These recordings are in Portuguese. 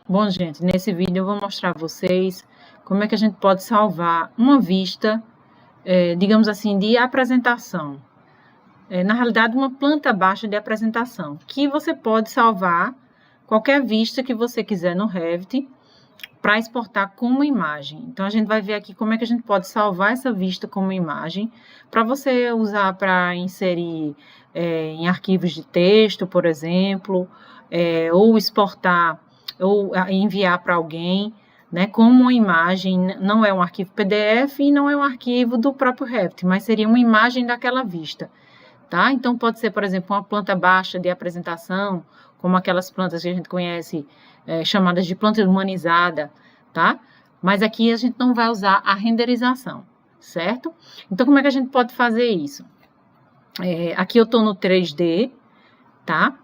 Bom, gente, nesse vídeo eu vou mostrar a vocês como é que a gente pode salvar uma vista, digamos assim, de apresentação. Na realidade, uma planta baixa de apresentação, que você pode salvar qualquer vista que você quiser no Revit para exportar como imagem. Então, a gente vai ver aqui como é que a gente pode salvar essa vista como imagem, para você usar para inserir em arquivos de texto, por exemplo, ou exportar ou enviar para alguém, né, como uma imagem. Não é um arquivo PDF e não é um arquivo do próprio Revit, mas seria uma imagem daquela vista, tá? Então, pode ser, por exemplo, uma planta baixa de apresentação, como aquelas plantas que a gente conhece, chamadas de planta humanizada, tá? Mas aqui a gente não vai usar a renderização, certo? Então, como é que a gente pode fazer isso? Aqui eu estou no 3D, tá?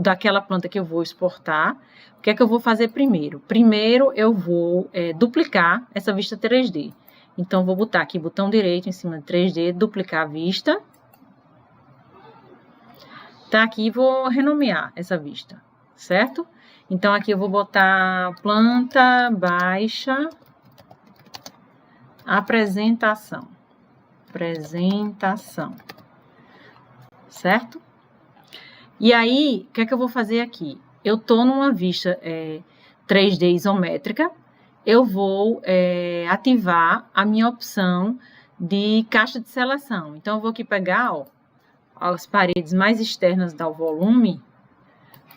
Daquela planta que eu vou exportar. O que é que eu vou fazer primeiro? Primeiro eu vou duplicar essa vista 3D. Então, vou botar aqui botão direito em cima de 3D, duplicar a vista. Tá aqui, vou renomear essa vista, certo? Então, aqui eu vou botar planta baixa apresentação. Certo? E aí, o que é que eu vou fazer aqui? Eu tô numa vista 3D isométrica, eu vou ativar a minha opção de caixa de seleção. Então, eu vou aqui pegar, ó, as paredes mais externas do volume,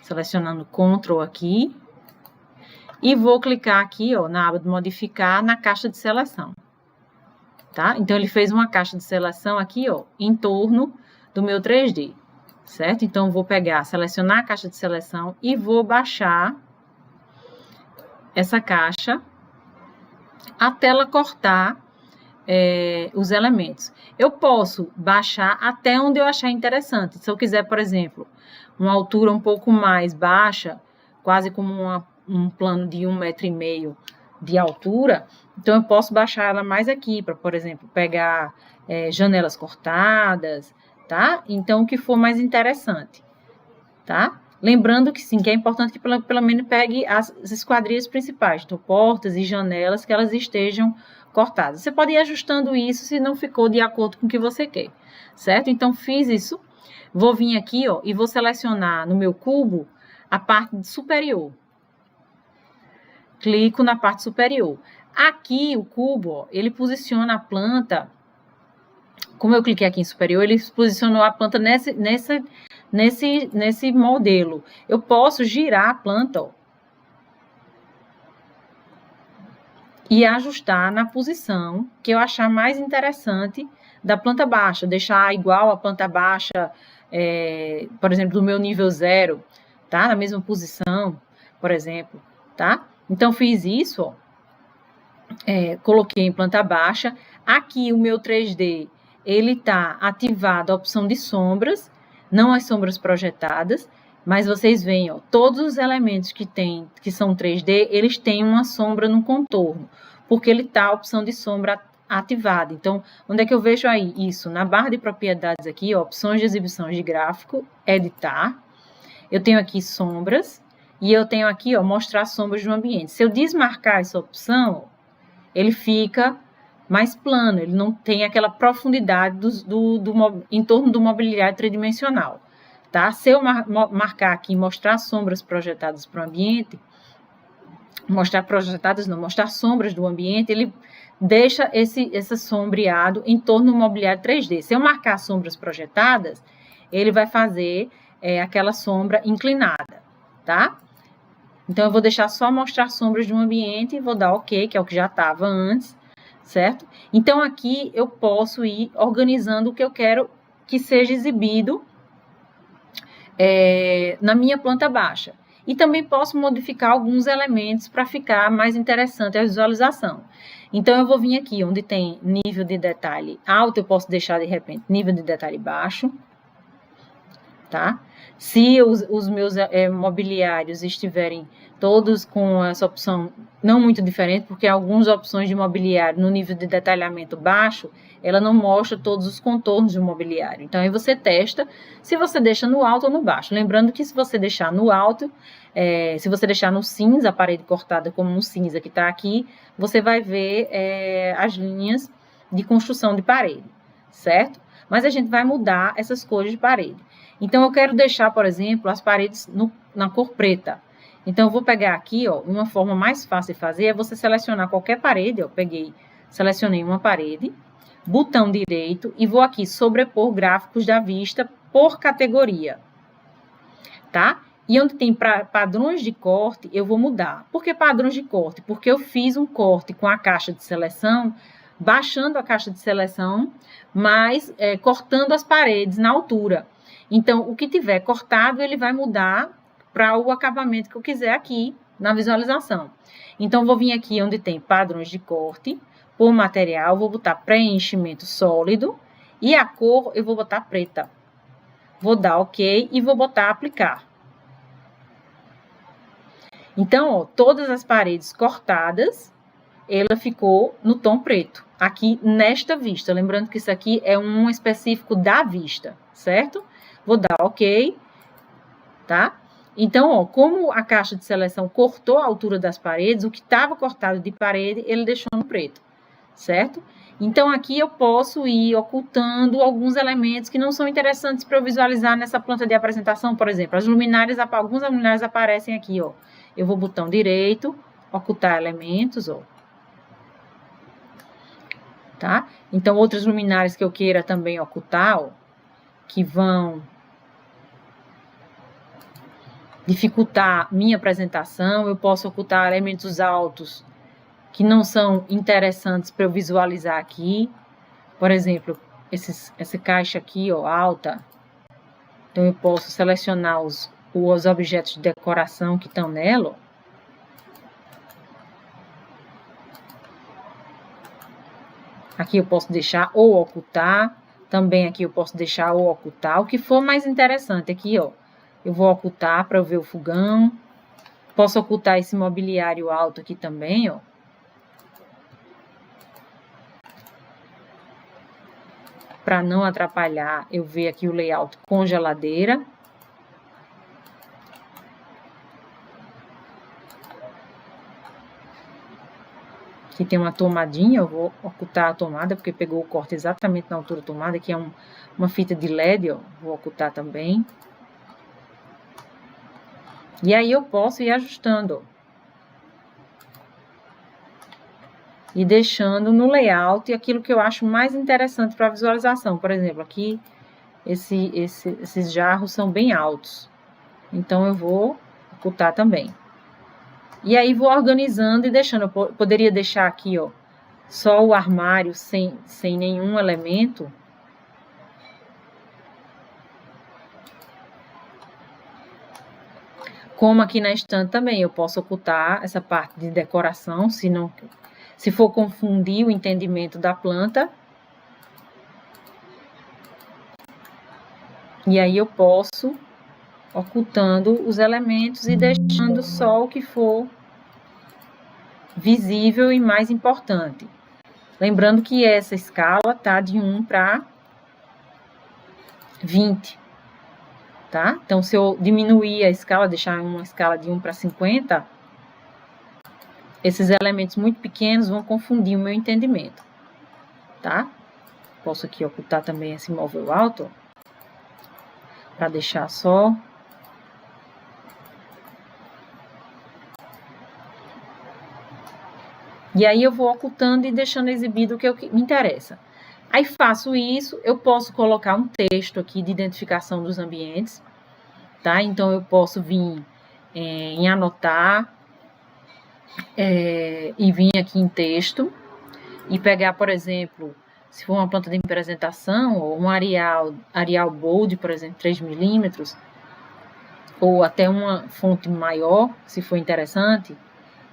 selecionando Ctrl aqui, e vou clicar aqui, ó, na aba de modificar, na caixa de seleção, tá? Então, ele fez uma caixa de seleção aqui, ó, em torno do meu 3D, certo? Então, vou pegar, selecionar a caixa de seleção e vou baixar essa caixa até ela cortar os elementos. Eu posso baixar até onde eu achar interessante. Se eu quiser, por exemplo, uma altura um pouco mais baixa, quase como um plano de 1,5 m de altura, então eu posso baixar ela mais aqui, para, por exemplo, pegar janelas cortadas, tá? Então, o que for mais interessante, tá? Lembrando que sim, que é importante que pelo menos pegue as esquadrias principais, então portas e janelas, que elas estejam cortadas. Você pode ir ajustando isso se não ficou de acordo com o que você quer, certo? Então, fiz isso. Vou vir aqui, ó, e vou selecionar no meu cubo a parte superior. Clico na parte superior. Aqui, o cubo, ó, ele posiciona a planta. Como eu cliquei aqui em superior, ele posicionou a planta nesse modelo. Eu posso girar a planta, ó, e ajustar na posição que eu achar mais interessante da planta baixa, deixar igual a planta baixa, por exemplo, do meu nível 0, tá? Na mesma posição, por exemplo, tá? Então, fiz isso, ó, coloquei em planta baixa. Aqui, o meu 3D, ele tá ativado a opção de sombras, não as sombras projetadas, mas vocês veem, ó, todos os elementos que são 3D, eles têm uma sombra no contorno, porque ele tá a opção de sombra ativada. Então, onde é que eu vejo aí isso? Na barra de propriedades aqui, ó, opções de exibição de gráfico, editar. Eu tenho aqui sombras, e eu tenho aqui, ó, mostrar sombras do ambiente. Se eu desmarcar essa opção, ó, ele fica mais plano, ele não tem aquela profundidade em torno do mobiliário tridimensional, tá? Se eu marcar aqui, mostrar sombras projetadas para o ambiente, mostrar sombras do ambiente, ele deixa esse sombreado em torno do mobiliário 3D. Se eu marcar sombras projetadas, ele vai fazer aquela sombra inclinada, tá? Então, eu vou deixar só mostrar sombras do ambiente e vou dar OK, que é o que já estava antes, certo? Então, aqui eu posso ir organizando o que eu quero que seja exibido na minha planta baixa. E também posso modificar alguns elementos para ficar mais interessante a visualização. Então, eu vou vir aqui onde tem nível de detalhe alto, eu posso deixar, de repente, nível de detalhe baixo, tá? Se os meus mobiliários estiverem todos com essa opção não muito diferente, porque algumas opções de mobiliário no nível de detalhamento baixo, ela não mostra todos os contornos do mobiliário. Então, aí você testa se você deixa no alto ou no baixo. Lembrando que se você deixar no alto, se você deixar no cinza, a parede cortada como no cinza que está aqui, você vai ver as linhas de construção de parede, certo? Mas a gente vai mudar essas cores de parede. Então, eu quero deixar, por exemplo, as paredes na cor preta. Então, eu vou pegar aqui, ó, uma forma mais fácil de fazer é você selecionar qualquer parede, ó, selecionei uma parede, botão direito e vou aqui sobrepor gráficos da vista por categoria, tá? E onde tem padrões de corte, eu vou mudar. Por que padrões de corte? Porque eu fiz um corte com a caixa de seleção, baixando a caixa de seleção, mas cortando as paredes na altura. Então, o que tiver cortado, ele vai mudar para o acabamento que eu quiser aqui na visualização. Então, vou vir aqui onde tem padrões de corte, por material, vou botar preenchimento sólido e a cor eu vou botar preta. Vou dar OK e vou botar aplicar. Então, ó, todas as paredes cortadas, ela ficou no tom preto, aqui nesta vista. Lembrando que isso aqui é um específico da vista, certo? Vou dar OK, tá? Então, ó, como a caixa de seleção cortou a altura das paredes, o que estava cortado de parede, ele deixou no preto, certo? Então, aqui eu posso ir ocultando alguns elementos que não são interessantes para eu visualizar nessa planta de apresentação, por exemplo. Algumas luminárias aparecem aqui, ó. Eu vou botão direito, ocultar elementos, ó. Tá? Então, outras luminárias que eu queira também ocultar, ó, que vão dificultar minha apresentação, eu posso ocultar elementos altos que não são interessantes para eu visualizar aqui. Por exemplo, essa caixa aqui, ó, alta. Então, eu posso selecionar os objetos de decoração que estão nela, ó. Aqui eu posso deixar ou ocultar. Também aqui eu posso deixar ou ocultar. O que for mais interessante aqui, ó. Eu vou ocultar para eu ver o fogão. Posso ocultar esse mobiliário alto aqui também, ó. Para não atrapalhar, eu ver aqui o layout com geladeira. Aqui tem uma tomadinha, eu vou ocultar a tomada, porque pegou o corte exatamente na altura da tomada. Aqui é uma fita de LED, ó, vou ocultar também. E aí eu posso ir ajustando, ó. E deixando no layout aquilo que eu acho mais interessante para a visualização. Por exemplo, aqui, esses jarros são bem altos. Então, eu vou ocultar também. E aí, vou organizando e deixando. Eu poderia deixar aqui, ó, só o armário sem nenhum elemento. Como aqui na estante também, eu posso ocultar essa parte de decoração, se for confundir o entendimento da planta. E aí eu posso ocultando os elementos e deixando só o que for visível e mais importante. Lembrando que essa escala tá de 1 para 20, tá? Então, se eu diminuir a escala, deixar uma escala de 1 para 50, esses elementos muito pequenos vão confundir o meu entendimento, tá? Posso aqui ocultar também esse móvel alto, para deixar só. E aí eu vou ocultando e deixando exibido o que me interessa. Aí faço isso, eu posso colocar um texto aqui de identificação dos ambientes, tá? Então, eu posso vir em anotar e vir aqui em texto e pegar, por exemplo, se for uma planta de apresentação, ou um Arial Bold, por exemplo, 3 milímetros, ou até uma fonte maior, se for interessante,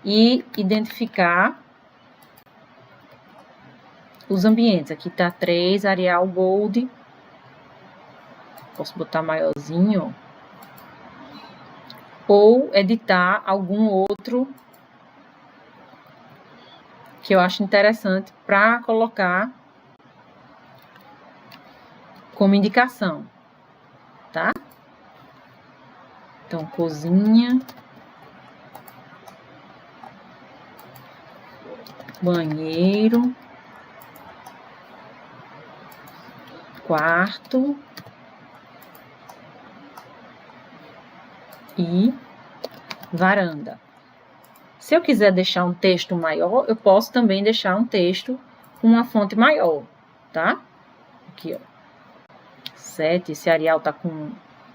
e identificar os ambientes. Aqui tá 3, Arial Bold. Posso botar maiorzinho, ó. ou editar algum outro que eu acho interessante para colocar como indicação, tá? Então, cozinha, banheiro, quarto e varanda. Se eu quiser deixar um texto maior, eu posso também deixar um texto com uma fonte maior, tá? Aqui, ó. 7, esse Arial tá com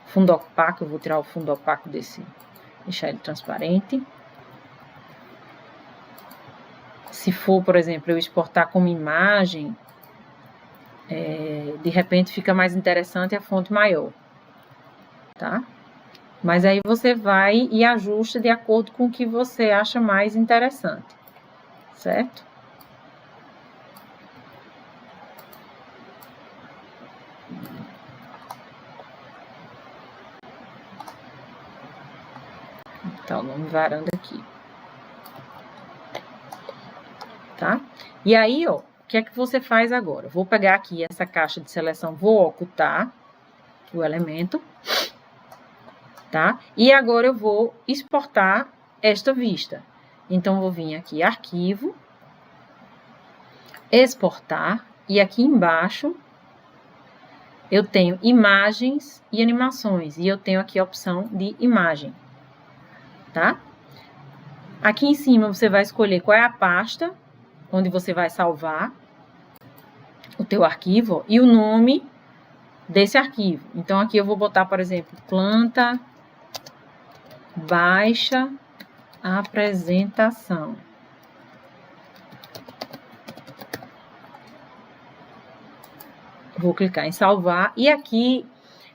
fundo opaco, eu vou tirar o fundo opaco desse, deixar ele transparente. Se for, por exemplo, eu exportar como imagem, de repente fica mais interessante a fonte maior, tá? Mas aí você vai e ajusta de acordo com o que você acha mais interessante, certo? Então, o nome varanda aqui. Tá? E aí, ó, o que é que você faz agora? Vou pegar aqui essa caixa de seleção, vou ocultar o elemento, tá? E agora eu vou exportar esta vista. Então, vou vir aqui, arquivo, exportar, e aqui embaixo eu tenho imagens e animações, e eu tenho aqui a opção de imagem, tá? Aqui em cima você vai escolher qual é a pasta onde você vai salvar o teu arquivo e o nome desse arquivo. Então, aqui eu vou botar, por exemplo, planta baixa apresentação. Vou clicar em salvar e aqui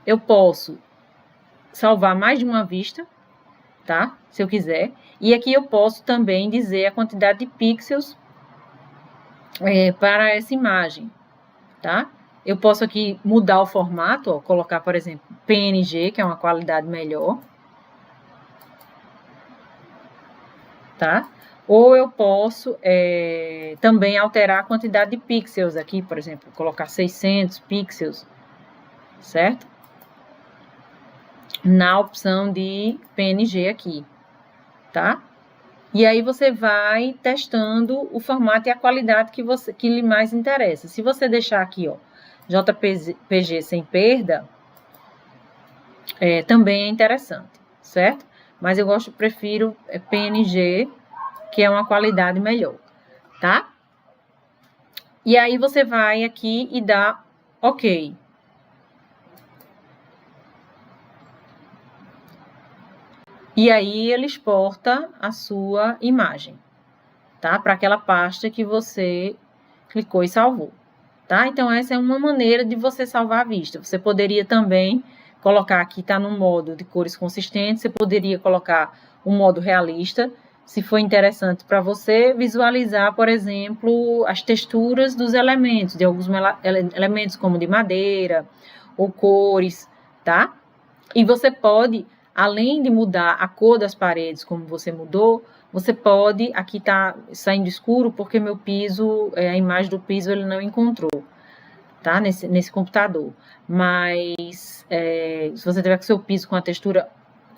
eu posso salvar mais de uma vista, tá? Se eu quiser. E aqui eu posso também dizer a quantidade de pixels para essa imagem, tá? Eu posso aqui mudar o formato, ó, colocar, por exemplo, PNG, que é uma qualidade melhor, tá? Ou eu posso também alterar a quantidade de pixels aqui, por exemplo, colocar 600 pixels, certo? Na opção de PNG aqui, tá? E aí você vai testando o formato e a qualidade que lhe mais interessa. Se você deixar aqui, ó, JPG sem perda, também é interessante, certo? Mas eu prefiro PNG, que é uma qualidade melhor, tá? E aí você vai aqui e dá OK. E aí ele exporta a sua imagem, tá? Para aquela pasta que você clicou e salvou, tá? Então, essa é uma maneira de você salvar a vista. Você poderia também colocar aqui, tá no modo de cores consistentes, você poderia colocar um modo realista, se for interessante para você visualizar, por exemplo, as texturas dos elementos, de alguns elementos como de madeira ou cores, tá? E você pode, além de mudar a cor das paredes, como você mudou, você pode, aqui tá saindo escuro porque meu piso, a imagem do piso ele não encontrou, tá? Nesse computador. Mas se você tiver com seu piso com a textura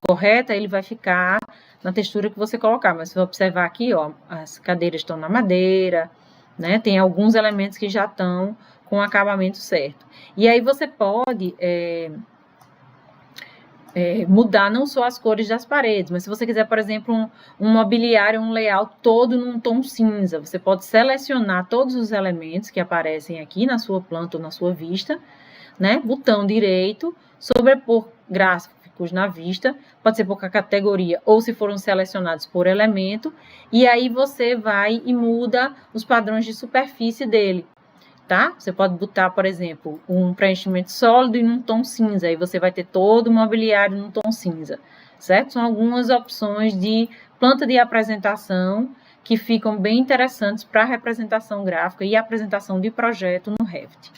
correta, ele vai ficar na textura que você colocar. Mas se você observar aqui, ó, as cadeiras estão na madeira, né? Tem alguns elementos que já estão com o acabamento certo. E aí você pode mudar não só as cores das paredes, mas se você quiser, por exemplo, um mobiliário, um layout todo num tom cinza, você pode selecionar todos os elementos que aparecem aqui na sua planta ou na sua vista, né? Botão direito, sobrepor gráficos na vista, pode ser por categoria ou se foram selecionados por elemento, e aí você vai e muda os padrões de superfície dele. Tá? Você pode botar, por exemplo, um preenchimento sólido e num tom cinza, aí você vai ter todo o mobiliário num tom cinza, certo? São algumas opções de planta de apresentação que ficam bem interessantes para representação gráfica e apresentação de projeto no Revit.